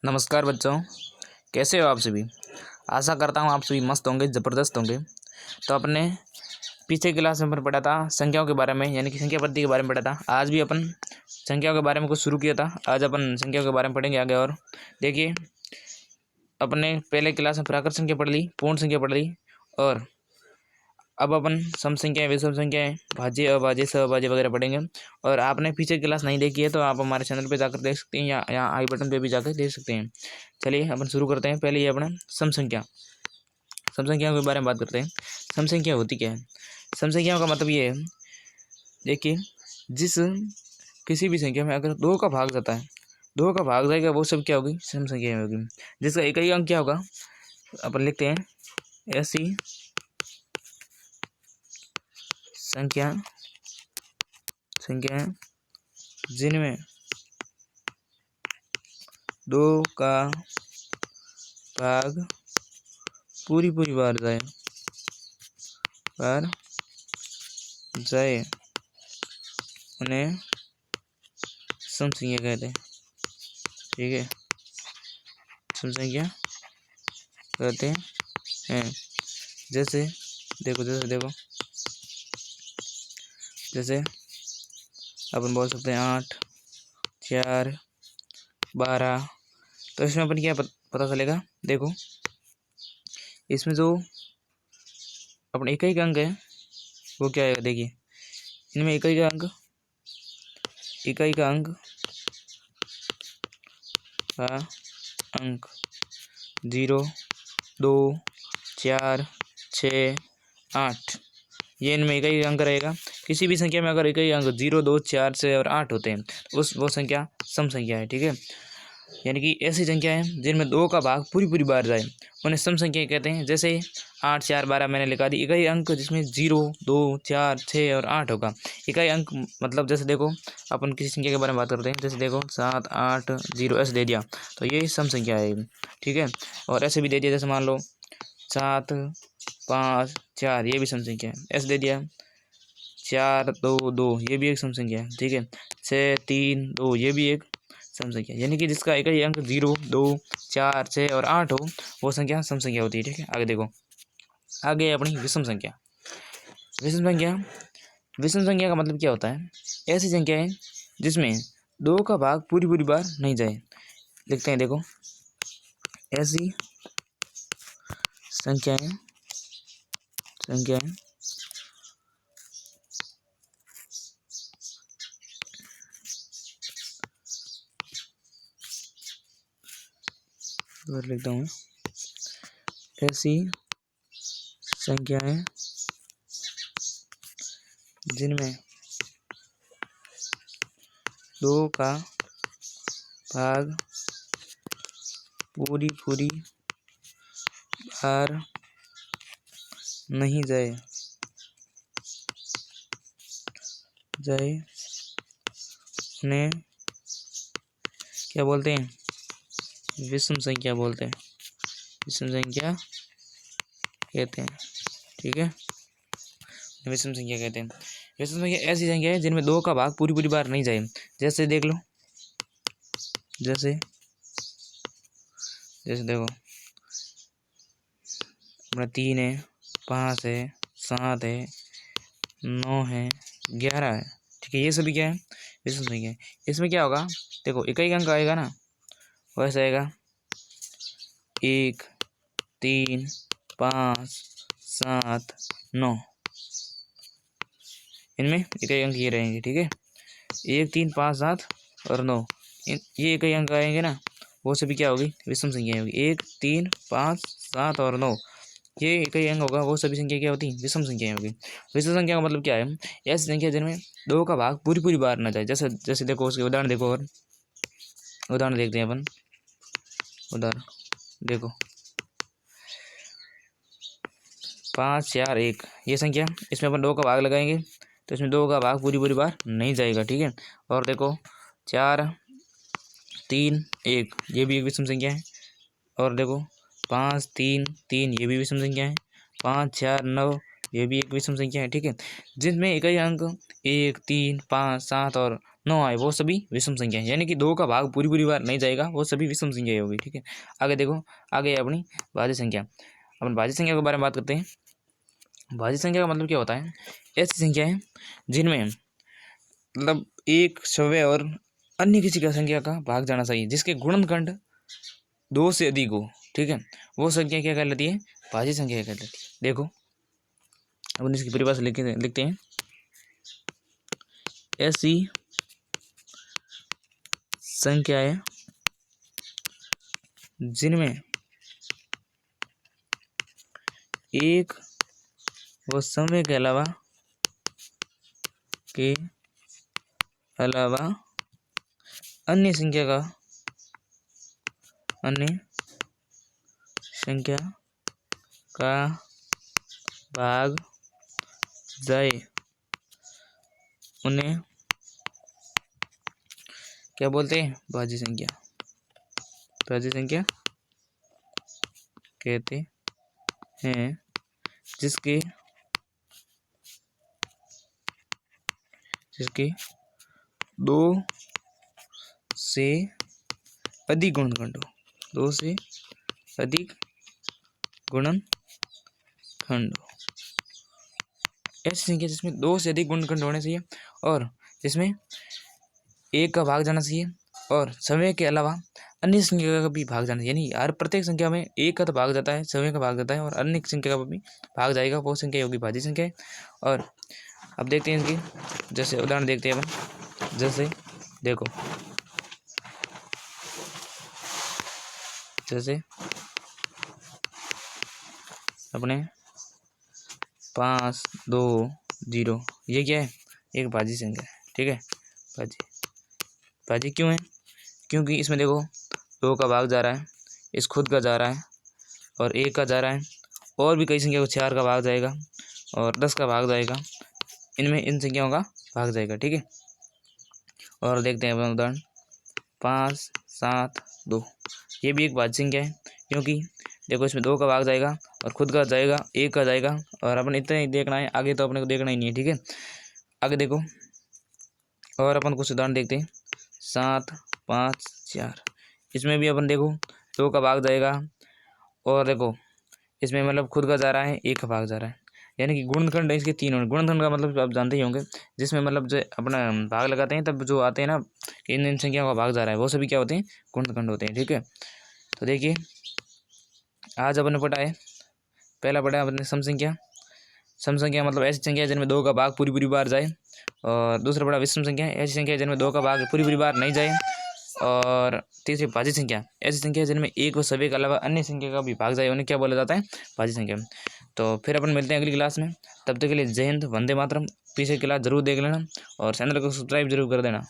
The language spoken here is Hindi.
नमस्कार बच्चों, कैसे हो आप सभी। आशा करता हूँ आप सभी मस्त होंगे, ज़बरदस्त होंगे। तो अपने पीछे क्लास में अपन पढ़ा था संख्याओं के बारे में, यानी कि संख्या पद्धति के बारे में पढ़ा था। आज भी अपन संख्याओं के बारे में कुछ शुरू किया था। आज अपन संख्याओं के बारे में पढ़ेंगे आगे। और देखिए, अपने पहले क्लास में प्राकृत संख्या पढ़ ली, पूर्ण संख्या पढ़ ली, और अब अपन सम संख्याएं, विषम संख्याएं, भाज्य, अभाज्य, सहभाज्य वगैरह पढ़ेंगे। और आपने पीछे क्लास नहीं देखी है तो आप हमारे चैनल पे जाकर देख सकते हैं, या यहाँ आई बटन पे भी जाकर देख सकते हैं। चलिए अपन शुरू करते हैं। पहले ये अपना सम संख्या, सम संख्याओं के बारे में बात करते हैं। सम संख्या होती क्या है? सम संख्याओं का मतलब ये है, देखिए, जिस किसी भी संख्या में अगर दो का भाग जाता है, दो का भाग जाएगा, वो सब क्या होगी? सम संख्या होगी। जिसका एक ही अंक क्या होगा? अपन लिखते हैं ऐसी संख्या जिनमें दो का भाग पूरी बार जाए उन्हें सम संख्या कहते हैं। ठीक है, सम संख्या कहते हैं। जैसे देखो, जैसे अपन बोल सकते हैं 8, 4, 12। तो इसमें अपन क्या पता चलेगा? देखो, इसमें जो अपन इकाई का अंक है वो क्या आएगा? देखिए, इनमें इकाई का अंक का अंक 0, 2, 4, 6, 8, ये इनमें इकाई अंक रहेगा। किसी भी संख्या में अगर इकाई अंक 0, 2, 4, 6 और 8 होते हैं तो वो संख्या सम संख्या है। ठीक है, यानी कि ऐसी संख्या है जिनमें दो का भाग पूरी बार जाए उन्हें सम संख्या कहते हैं। जैसे 8, 4, 12 मैंने लिखा दी, इकाई अंक जिसमें 0, 2, 4, 6 और 8 होगा। इकाई अंक मतलब जैसे देखो, अपन किसी संख्या के बारे में बात करते हैं। जैसे देखो 7, 8, 0 ऐसे दे दिया तो ये सम संख्या है। ठीक है, और ऐसे भी दे दिया, जैसे मान लो 7, 5, 4, ये भी सम संख्या है। ऐसे दे दिया 4, 2, 2, ये भी एक सम संख्या है। ठीक है, 6, 3, 2, ये भी एक सम संख्या, यानी कि जिसका एक ही अंक 0, 2, 4, 6 और 8 हो वो संख्या सम संख्या होती है। ठीक है, आगे देखो, आगे अपनी विषम संख्या। विषम संख्या का मतलब क्या होता है? ऐसी संख्या है जिसमें दो का भाग पूरी बार नहीं जाए। लिखते हैं, देखो, ऐसी संख्याएं लिखता हूँ, ऐसी संख्याएं जिनमें दो का भाग पूरी बार नहीं जाए उन्हें क्या बोलते हैं? विषम संख्या बोलते हैं, विषम संख्या कहते हैं। ठीक है, विषम संख्या कहते हैं। विषम संख्या ऐसी संख्या है जिनमें दो का भाग पूरी बार नहीं जाए। जैसे देख लो, जैसे देखो, अपना 3 है, 5 है, 7 है, 9 है, 11 है। ठीक है, ये सभी क्या है? विषम संख्या है। इसमें क्या होगा? देखो, इकाई अंक आएगा ना, वैसे आएगा 1, 3, 5, 7, 9, इनमें इकाई अंक ये रहेंगे। ठीक है, 1, 3, 5, 7 और 9, ये इकाई अंक आएंगे ना, वो सभी क्या होगी? विषम संख्या होगी। 1, 3, 5, 7 और 9, ये इकाई अंक होगा, वो सभी संख्या क्या होती? विषम संख्या होगी। विषम संख्या का मतलब क्या है? ऐसी संख्या जिनमें दो का भाग पूरी बार ना जाए। जैसे देखो, उसके उदाहरण देखो, और उदाहरण देखते हैं अपन। उदाहरण देखो, 5, 4, 1, ये संख्या, इसमें अपन दो का भाग लगाएंगे तो इसमें दो का भाग पूरी बार नहीं जाएगा। ठीक है, और देखो 4, 3, 1, ये भी एक विषम संख्या है। और देखो 5, 3, 3, ये भी विषम संख्या है। 5, 4, 9, ये भी एक विषम संख्या है। ठीक है, जिसमें इकाई अंक 1, 3, 5, 7 और 9 आए वो सभी विषम संख्या है, यानी कि 2 का भाग पूरी पूरी बार नहीं जाएगा, वो सभी विषम संख्या होगी। ठीक है, आगे देखो, आगे है अपनी भाज्य संख्या। अपन भाज्य संख्या के बारे में बात करते हैं। भाज्य संख्या का मतलब क्या होता है? ऐसी संख्या है जिनमें मतलब एक सव्य और अन्य किसी का संख्या का भाग जाना चाहिए, जिसके गुणनखंड 2 से अधिक हो। ठीक है, वो संख्या क्या कहलाती है? भाज्य संख्या कहलाती है। देखो अपन इसकी परिभाषा लिखते हैं। ऐसी संख्याएं जिनमें एक व समय के अलावा अन्य संख्या का भाग जाए, उन्हें क्या बोलते हैं? भाज्य संख्या। भाज्य संख्या कहते हैं जिसके 2 से अधिक गुणनखंड हो। 2 से अधिक गुणनखंड हो। ऐसी संख्या जिसमें 2 से अधिक गुणनखंड होने चाहिए और जिसमें 1 का भाग जाना चाहिए और समय के अलावा अन्य संख्या का भी भाग जाना चाहिए। यानी हर प्रत्येक संख्या में 1 का तो भाग जाता है, समय का भाग जाता है और अन्य संख्या का भी भाग जाएगा, वो संख्या होगी भाज्य संख्या है। और अब देखते हैं इसकी जैसे उदाहरण देखते हैं अपन। जैसे देखो, जैसे अपने 5, 2, 0 ये क्या है? एक भाज्य संख्या है। ठीक है, भाज्य क्यों है? क्योंकि इसमें देखो 2 का भाग जा रहा है, इस खुद का जा रहा है और 1 का जा रहा है, और भी कई संख्या को 4 का भाग जाएगा और 10 का भाग जाएगा, इनमें इन संख्याओं का भाग जाएगा। ठीक है, और देखते हैं अपना उदाहरण 5, 7, 2 ये भी एक भाज्य संख्या है, क्योंकि देखो इसमें 2 का भाग जाएगा और खुद का जाएगा, 1 का जाएगा, और अपन इतना ही देखना है, आगे तो अपने को देखना ही नहीं है। ठीक है, आगे देखो और अपन कुछ उदाहरण देखते हैं। 7, 5, 4 इसमें भी अपन देखो 2 का भाग जाएगा और देखो इसमें मतलब खुद का जा रहा है, 1 का भाग जा रहा है, यानी कि गुणनखंड इसके 3 होंगे। गुणनखंड का मतलब आप जानते ही होंगे, जिसमें मतलब जो अपना भाग लगाते हैं तब जो आते हैं ना कि इन संख्याओं का भाग जा रहा है, वो सभी क्या होते हैं? गुणनखंड होते हैं। ठीक है, तो देखिए आज अपन ने पढ़ा है, पहला पढ़ा है अपने सम संख्या। सम संख्या मतलब ऐसी संख्या जिनमें 2 का भाग पूरी पूरी बार जाए, और दूसरा पढ़ा विषम संख्या, ऐसी संख्या जिनमें 2 का भाग पूरी पूरी बार नहीं जाए, और तीसरी भाज्य संख्या, ऐसी संख्या जिनमें एक व सभी के अलावा अन्य संख्या का भी भाग जाए, उन्हें क्या बोला जाता है? भाज्य संख्या। तो फिर अपन मिलते हैं अगली क्लास में, तब तक के लिए जय हिंद, वंदे मातरम। पीछे क्लास जरूर देख लेना और चैनल को सब्सक्राइब जरूर कर देना।